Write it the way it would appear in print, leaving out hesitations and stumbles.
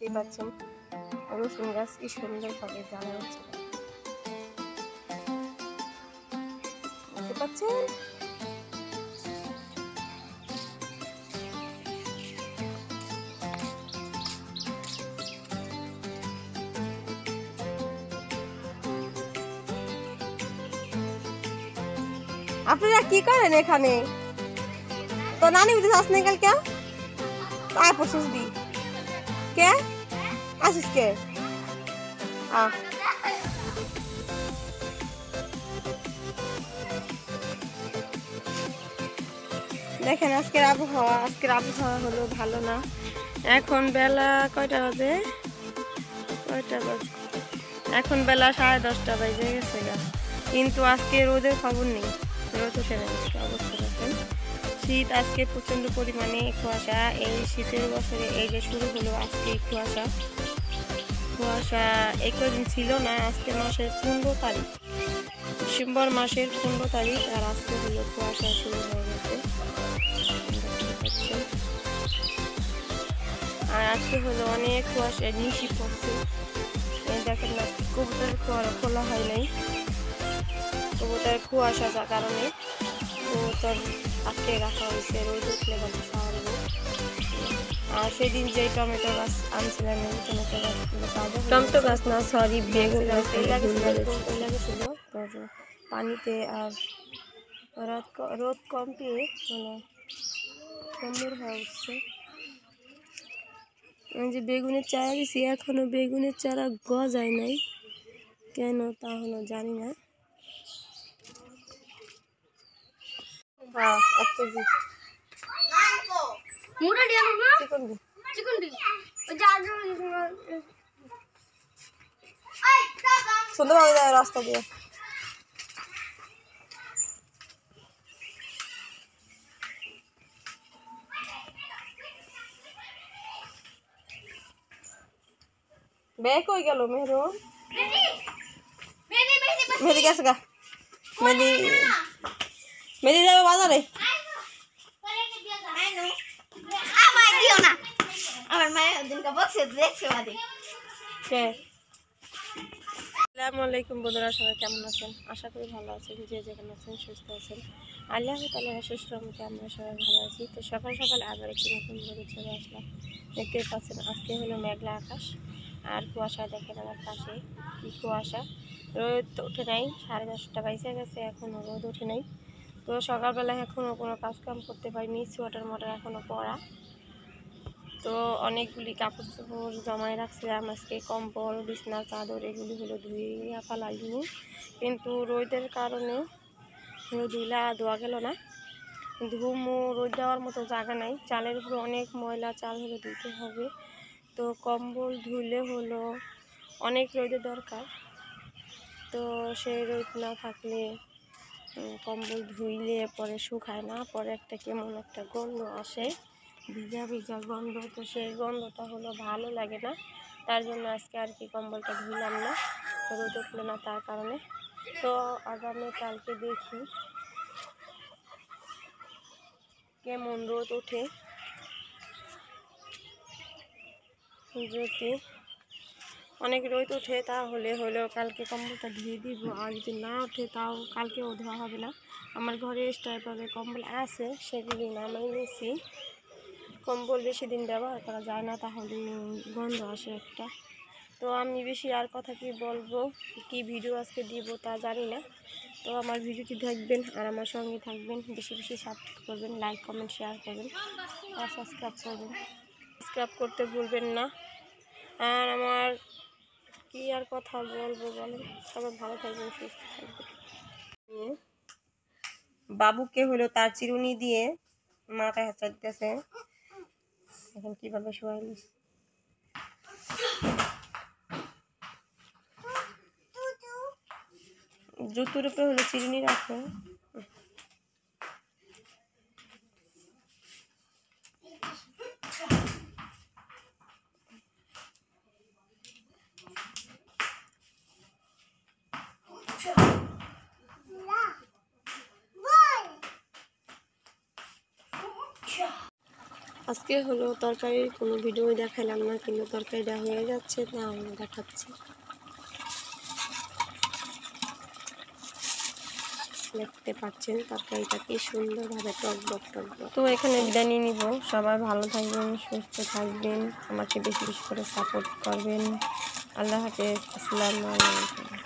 দেখতেই পাচ্ছেন রসুন গাছ কি সুন্দরভাবে জ্বালা হচ্ছে, দেখতে পাচ্ছেন। আপনারা কি করেন এখানে? তো নানি বুঝে যাস না কালকে আয় পড়ছিস দি কে আসিস কে দেখেন আজকের আবহাওয়া হলো ভালো না। এখন বেলা কয়টা বাজে? এখন বেলা 10:30 বাজে গেছে গা, কিন্তু আজকে রোদের খবর নেই, রোদ উঠে না। অবস্থা দেখেন, শীত আজকে প্রচন্ড পরিমাণে কুয়াশা। এই শীতের বছরে এই যে শুরু হলো আজকে কুয়াশা এই কদিন ছিল না। আজকে মাসের 15 তারিখ, ডিসেম্বর মাসের 15 তারিখ, আর আজকে হলো কুয়াশা শুরু হয়ে গেছে। আর আজকে হলো অনেক কুয়াশা, নিশি পড়ছে। দেখেন না, কবুতরের খোলা হয় নাই, কবুতরের কুয়াশা যার কারণে কবুতর আটকে রাখা হয়েছে, রোদ উঠলে বলতে ছাড়বো। আর সেদিন যে টমেটো গাছ আনছিলাম, টমেটো গাছ না সরি বেগুন গাছ লাগেছিল পানিতে। আর রোদ কম পেয়ে সুন্দর হয়ে উঠছে। যে বেগুনের চারা দিছি, এখনো বেগুনের চারা গজায় নাই, কেন তা হলো জানি না। সুন্দরভাবে যায় রাস্তা দিয়ে। ব্যাগ হয়ে গেল মেহরুন, মেহেদি গেছে গা, মেহেদি যাবে বাজারে। আসসালামু আলাইকুম বন্ধুরা, সবাই কেমন আছেন? আশা করি ভালো আছেন, যে যেখানে আছেন সুস্থ আছেন। আল্লাহ তাআলার অশেষ রহমতে আমরা সবাই ভালো আছি। তো সকাল সকাল আবার একটি নতুন ভিডিও চলে আসলাম। দেখতে পাচ্ছেন আজকে হলো মেঘলা আকাশ আর কুয়াশা। দেখেন আমার পাশে কি কুয়াশা, রোদ উঠে নাই, 10:30 বাজে গেছে, এখনও রোদ উঠে নাই। তো সকালবেলা এখনও কোনো কাজকাম করতে পারিনি, সোয়েটার মোটার এখনও পরা। তো অনেকগুলি কাপড় চোপড় জমায় রাখছিলাম আজকে, কম্বল বিছনা চাদর এগুলি হলো ধুইয়া ফেলাইনি, কিন্তু রোদের কারণে ধুইলা ধোয়া গেল না। ধুমো রোদ দেওয়ার মতো জায়গা নাই, চালের উপরে অনেক ময়লা, চাল হলে ধুতে হবে। তো কম্বল ধুলে হলো অনেক রোদের দরকার, তো সেই রোদ না থাকলে কম্বল ধুইলে পরে শুকায় না, পরে একটা কেমন একটা গন্ধ আসে, ভিজা ভিজা গন্ধ। তো সেই গন্ধটা হলো ভালো লাগে না, তার জন্য আজকে আর কি কম্বলটা ধুইলাম না, রোদ উঠলো না তার কারণে। তো আগামীকালকে দেখি কেমন রোদ ওঠে, যদি অনেক রোদ ওঠে তাহলে হলো কালকে কম্বলটা ধুয়ে দিব, আর যদি না ওঠে তাও কালকেও ধোয়া হবে না। আমার ঘরে স্টাইপারে কম্বল আছে, সেগুলি নামাই নিয়েছি। কম্বল বেশি দিন ব্যবহার করা যায় না, তাহলে গন্ধ আসে একটা। তো আমি বেশি আর কথা কি বলবো, কি ভিডিও আজকে দিব তা জানি না। তো আমার ভিডিওটি দেখবেন আর আমার সঙ্গে থাকবেন, বেশি বেশি সাবস্ক্রাইব করবেন, লাইক কমেন্ট শেয়ার করবেন আর সাবস্ক্রাইব করবেন, সাবস্ক্রাইব করতে ভুলবেন না। আর আমার কি আর কথা বলবো বলেন, সবাই ভালো থাকবেন, সুস্থ থাকবেন। বাবুকে হলো তার চিরুনি দিয়ে মাথায় হাত দিতেছে, এখন কিভাবে শোয়াইনি। জুতোর উপরে হলো চিরুনি রাখো। আজকে হলো তরকারির কোনো ভিডিও দেখালাম না, কিন্তু তরকারিটা হয়ে যাচ্ছে না আমি দেখাচ্ছি। দেখতে পাচ্ছেন তরকারিটা কি সুন্দরভাবে টকবক টকবক। তো এখানে বিদায় নিয়ে নিব। সবাই ভালো থাকবেন, সুস্থ থাকবেন, আমাকে বেশি বেশি করে সাপোর্ট করবেন। আল্লাহ হাফেজ, আসসালামু আলাইকুম।